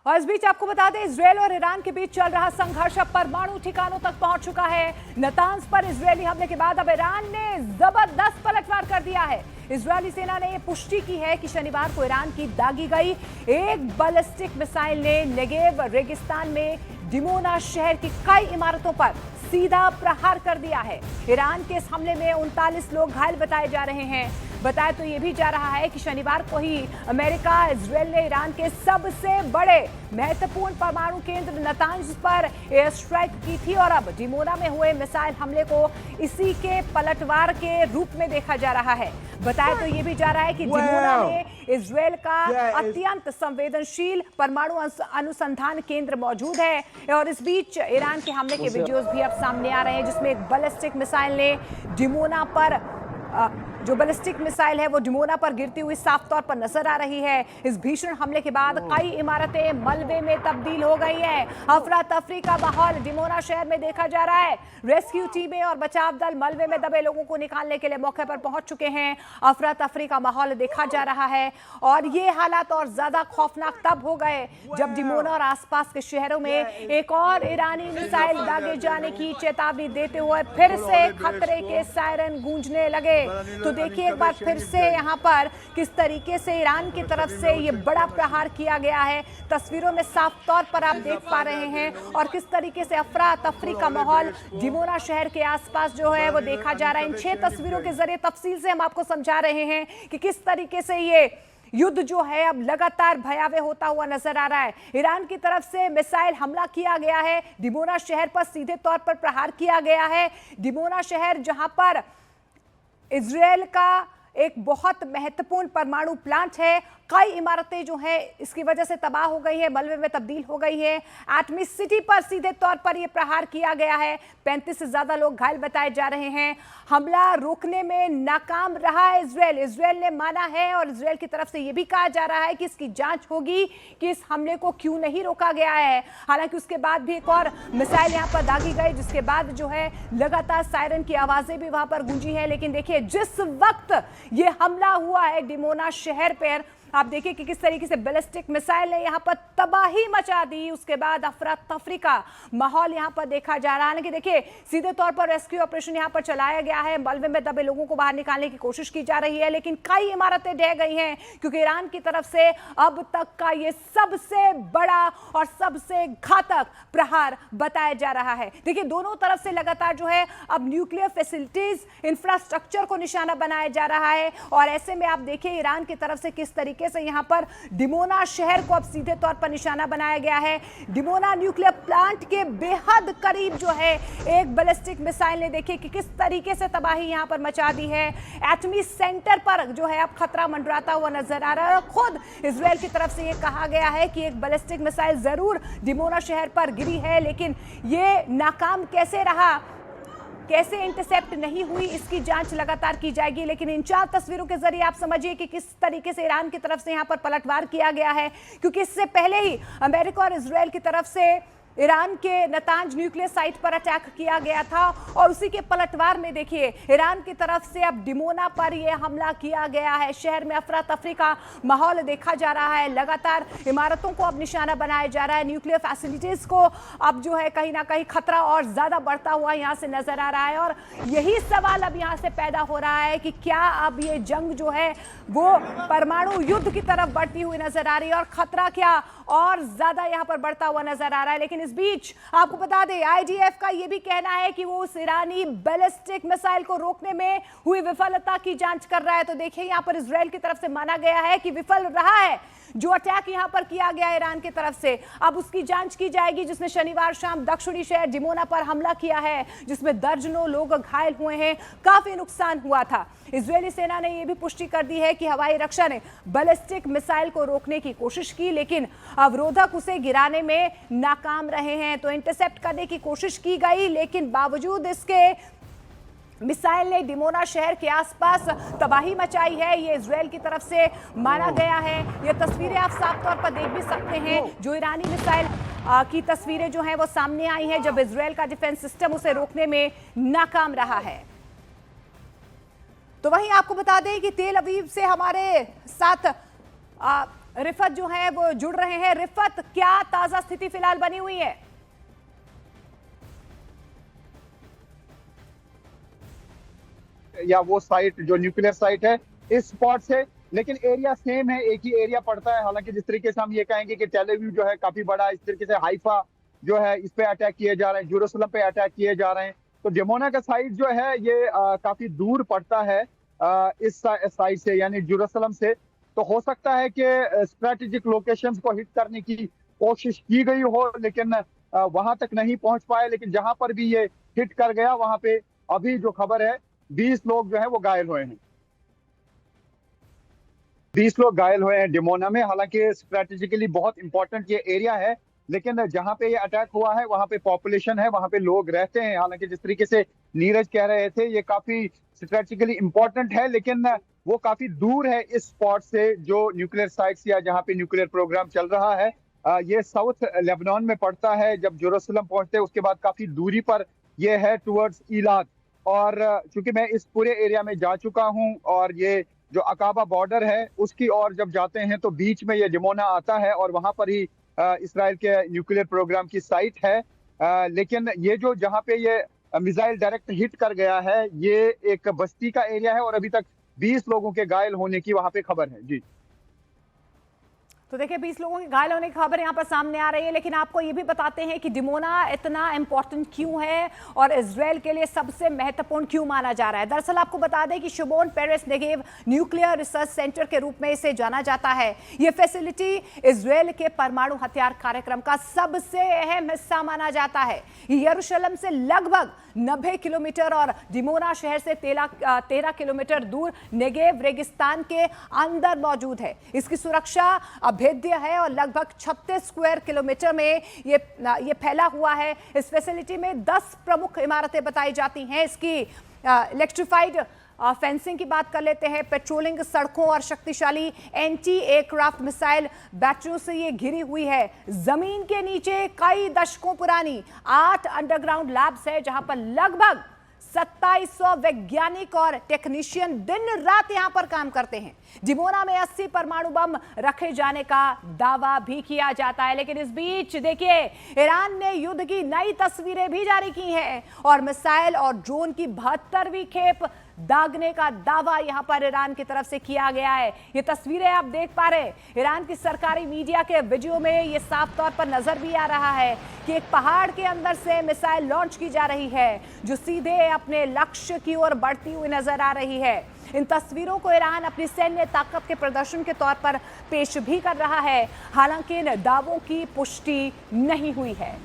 और इस बीच आपको बता दें, इजरायल और ईरान के बीच चल रहा संघर्ष अब परमाणु ठिकानों तक पहुंच चुका है। नातांज पर इजरायली हमले के बाद अब ईरान ने जबरदस्त पलटवार कर दिया है। इजरायली सेना ने यह पुष्टि की है कि शनिवार को ईरान की दागी गई एक बैलिस्टिक मिसाइल ने नेगेव रेगिस्तान में डिमोना शहर की कई इमारतों पर सीधा प्रहार कर दिया है। ईरान के इस हमले में 39 लोग घायल बताए जा रहे हैं। बताया तो ये भी जा रहा है कि शनिवार को ही अमेरिका इजरायल ने ईरान के सबसे बड़े महत्वपूर्ण परमाणु केंद्र नातांज पर एयर स्ट्राइक की थी और अब डिमोना में हुए मिसाइल हमले को इसी के पलटवार के रूप में देखा जा रहा है। बताया तो ये भी जा रहा है कि डिमोना में इजरायल का अत्यंत संवेदनशील परमाणु अनुसंधान केंद्र मौजूद है और इस बीच ईरान के हमले के वीडियोस भी अब सामने आ रहे हैं, जिसमें एक बैलिस्टिक मिसाइल ने डिमोना पर जो बैलिस्टिक मिसाइल है वो डिमोना पर गिरती हुई साफ तौर पर नजर आ रही है। इस भीषण हमले के बाद कई इमारतें मलबे में तब्दील हो गई है। अफरा तफरी का माहौल डिमोना शहर में देखा जा रहा है। रेस्क्यू टीमें और बचाव दल मलबे में दबे लोगों को निकालने के लिए मौके पर पहुंच चुके हैं। अफरा तफरी का माहौल देखा जा रहा है और ये हालात और ज्यादा खौफनाक तब हो गए जब डिमोना और आसपास के शहरों में एक और ईरानी मिसाइल दागे जाने की चेतावनी देते हुए फिर से खतरे के सायरन गूंजने लगे। तो देखिए एक बार फिर से यहाँ पर किस तरीके से ईरान की तरफ से ये बड़ा प्रहार किया गया है। तस्वीरों में साफ तौर पर आप देख पा रहे हैं और किस तरीके से अफरा तफरी का माहौल डिमोना शहर के आसपास जो है वो देखा जा रहा है। इन 6 तस्वीरों के जरिए तफसील से हम आपको समझा रहे हैं कि किस तरीके से ये युद्ध जो है अब लगातार भयावह होता हुआ नजर आ रहा है। ईरान की तरफ से मिसाइल हमला किया गया है, डिमोना शहर पर सीधे तौर पर प्रहार किया गया है। डिमोना शहर जहां पर इजरायल का एक बहुत महत्वपूर्ण परमाणु प्लांट है, कई इमारतें जो है इसकी वजह से तबाह हो गई है, मलबे में तब्दील हो गई है। एटमी सिटी पर सीधे तौर पर यह प्रहार किया गया है। 35 से ज्यादा लोग घायल बताए जा रहे हैं। हमला रोकने में नाकाम रहा है इजरायल। इजरायल ने माना है और इजरायल की तरफ से यह भी कहा जा रहा है कि इसकी जांच होगी कि इस हमले को क्यों नहीं रोका गया है। हालांकि उसके बाद भी एक और मिसाइल यहां पर दागी गई, जिसके बाद जो है लगातार सायरन की आवाजें भी वहां पर गूंजी है। लेकिन देखिए जिस वक्त ये हमला हुआ है डिमोना शहर पर, आप देखिए कि किस तरीके से बैलिस्टिक मिसाइल ने यहां पर तबाही मचा दी। उसके बाद अफरा तफरी का माहौल यहां पर देखा जा रहा है। कि देखिए सीधे तौर पर रेस्क्यू ऑपरेशन यहां पर चलाया गया है, मलबे में दबे लोगों को बाहर निकालने की कोशिश की जा रही है, लेकिन कई इमारतें ढह गई हैं क्योंकि ईरान की तरफ से अब तक का ये सबसे बड़ा और सबसे घातक प्रहार बताया जा रहा है। देखिए दोनों तरफ से लगातार जो है अब न्यूक्लियर फैसिलिटीज, इंफ्रास्ट्रक्चर को निशाना बनाया जा रहा है और ऐसे में आप देखिए ईरान की तरफ से किस तरीके से यहां पर डिमोना शहर को अब सीधे तौर पर निशाना बनाया गया है। डिमोना न्यूक्लियर प्लांट के बेहद करीब जो है एक बैलिस्टिक मिसाइल ने देखिए कि किस तरीके से तबाही यहां पर मचा दी है। एटमी सेंटर पर जो है अब खतरा मंडराता हुआ नजर आ रहा है और खुद इजरायल की तरफ से यह कहा गया है कि एक बैलिस्टिक मिसाइल जरूर डिमोना शहर पर गिरी है, लेकिन यह नाकाम कैसे रहा, कैसे इंटरसेप्ट नहीं हुई, इसकी जांच लगातार की जाएगी। लेकिन इन 4 तस्वीरों के जरिए आप समझिए कि किस तरीके से ईरान की तरफ से यहां पर पलटवार किया गया है, क्योंकि इससे पहले ही अमेरिका और इजरायल की तरफ से ईरान के नातांज न्यूक्लियर साइट पर अटैक किया गया था और उसी के पलटवार में देखिए ईरान की तरफ से अब डिमोना पर यह हमला किया गया है। शहर में अफरा तफरी का माहौल देखा जा रहा है, लगातार इमारतों को अब निशाना बनाया जा रहा है, न्यूक्लियर फैसिलिटीज को अब जो है कहीं ना कहीं खतरा और ज्यादा बढ़ता हुआ यहां से नजर आ रहा है। और यही सवाल अब यहां से पैदा हो रहा है कि क्या अब ये जंग जो है वो परमाणु युद्ध की तरफ बढ़ती हुई नजर आ रही है और खतरा क्या और ज्यादा यहां पर बढ़ता हुआ नजर आ रहा है। लेकिन इस बीच आपको बता दें आईडीएफ का यह भी कहना है कि वो उस ईरानी बैलिस्टिक मिसाइल को रोकने में हुई विफलता की जांच कर रहा है। तो देखिए यहां पर इजरायल की तरफ से माना गया है कि विफल रहा है जो अटैक यहां पर किया गया ईरान की तरफ से, अब उसकी जांच की जाएगी, जिसने शनिवार शाम दक्षिणी शहर डिमोना पर हमला किया है, जिसमें दर्जनों लोग घायल हुए हैं, काफी नुकसान हुआ था। इजरायली सेना ने यह भी पुष्टि कर दी है कि हवाई रक्षा ने बैलिस्टिक मिसाइल को रोकने की कोशिश की, लेकिन अवरोधक उसे गिराने में नाकाम रहे हैं। तो इंटरसेप्ट करने की कोशिश की गई, लेकिन बावजूद इसके मिसाइल ने डिमोना शहर के आसपास तबाही मचाई है, ये इजरायल की तरफ से माना गया है। ये तस्वीरें आप साफ तौर पर देख भी सकते हैं, जो ईरानी मिसाइल की तस्वीरें जो हैं वो सामने आई हैं जब इजरायल का डिफेंस सिस्टम उसे रोकने में नाकाम रहा है। तो वहीं आपको बता दें कि तेल अवीव से हमारे साथ रिफत जो है वो जुड़ रहे हैं। रिफत, क्या ताजा स्थिति फिलहाल बनी हुई है? या वो साइट जो न्यूक्लियर साइट है इस स्पॉट से, लेकिन एरिया सेम है, एक ही एरिया पड़ता है। हालांकि जिस तरीके से हम ये कहेंगे कि टेल अवीव जो है काफी बड़ा, इस तरीके से हाइफा जो है इस पे अटैक किए जा रहे हैं, जेरूसलम पे अटैक किए जा रहे हैं। तो डिमोना का साइट जो है ये काफी दूर पड़ता है इस साइट से, यानी जेरूसलम से। तो हो सकता है कि स्ट्रेटेजिक लोकेशंस को हिट करने की कोशिश की गई हो, लेकिन वहां तक नहीं पहुंच पाए। लेकिन जहां पर भी ये हिट कर गया वहां पे अभी जो खबर है 20 लोग जो है वो घायल हुए हैं। 20 लोग घायल हुए हैं डिमोना में। हालांकि स्ट्रेटेजिकली बहुत इंपॉर्टेंट ये एरिया है, लेकिन जहां पे ये अटैक हुआ है वहां पे पॉपुलेशन है, वहां पे लोग रहते हैं। हालांकि जिस तरीके से नीरज कह रहे थे ये काफी स्ट्रेटेजिकली इंपॉर्टेंट है, लेकिन वो काफी दूर है इस स्पॉट से जो न्यूक्लियर साइट्स या जहां पे न्यूक्लियर प्रोग्राम चल रहा है। ये साउथ लेबनान में पड़ता है। जब जेरूसलम पहुंचते हैं उसके बाद काफी दूरी पर ये है टुवर्ड्स इलाद। और चूंकि मैं इस पूरे एरिया में जा चुका हूं, और ये जो अकाबा बॉर्डर है उसकी ओर जब जाते हैं तो बीच में ये डिमोना आता है और वहां पर ही इसराइल के न्यूक्लियर प्रोग्राम की साइट है। लेकिन ये जो जहां पे ये मिसाइल डायरेक्ट हिट कर गया है ये एक बस्ती का एरिया है, और अभी तक 20 लोगों के घायल होने की वहां पे खबर है। जी, तो देखिए 20 लोगों के घायल होने की खबर यहाँ पर सामने आ रही है। लेकिन आपको ये भी बताते हैं कि डिमोना इतना इंपॉर्टेंट क्यों है और इजराइल के लिए सबसे महत्वपूर्ण क्यों माना जा रहा है। दरअसल आपको बता दें कि Shimon Peres Negev nuclear research centre के रूप में इसे जाना जाता है। ये फैसिलिटी इजराइल के परमाणु हथियार कार्यक्रम का सबसे अहम हिस्सा माना जाता है। ये यरूशलेम से लगभग 90 किलोमीटर और डिमोना शहर से 13 किलोमीटर दूर नेगेव रेगिस्तान के अंदर मौजूद है। इसकी सुरक्षा अभेद्य है और लगभग 36 स्क्वायर किलोमीटर में ये फैला हुआ है। इस फैसिलिटी में 10 प्रमुख इमारतें बताई जाती हैं। इसकी इलेक्ट्रिफाइड फेंसिंग की बात कर लेते हैं, पेट्रोलिंग सड़कों और शक्तिशाली एंटी एयरक्राफ्ट मिसाइल बैटरियों से ये घिरी हुई है। जमीन के नीचे कई दशकों पुरानी 8 अंडरग्राउंड लैब्स है जहां पर लगभग 2700 वैज्ञानिक और टेक्नीशियन दिन रात यहां पर काम करते हैं। डिमोना में 80 परमाणु बम रखे जाने का दावा भी किया जाता है। लेकिन इस बीच देखिए ईरान ने युद्ध की नई तस्वीरें भी जारी की हैं और मिसाइल और ड्रोन की 72वीं खेप दागने का दावा यहां पर ईरान की तरफ से किया गया है। ये तस्वीरें आप देख पा रहे हैं ईरान की सरकारी मीडिया के वीडियो में। ये साफ तौर पर नजर भी आ रहा है कि एक पहाड़ के अंदर से मिसाइल लॉन्च की जा रही है जो सीधे अपने लक्ष्य की ओर बढ़ती हुई नजर आ रही है। इन तस्वीरों को ईरान अपनी सैन्य ताकत के प्रदर्शन के तौर पर पेश भी कर रहा है। हालांकि इन दावों की पुष्टि नहीं हुई है।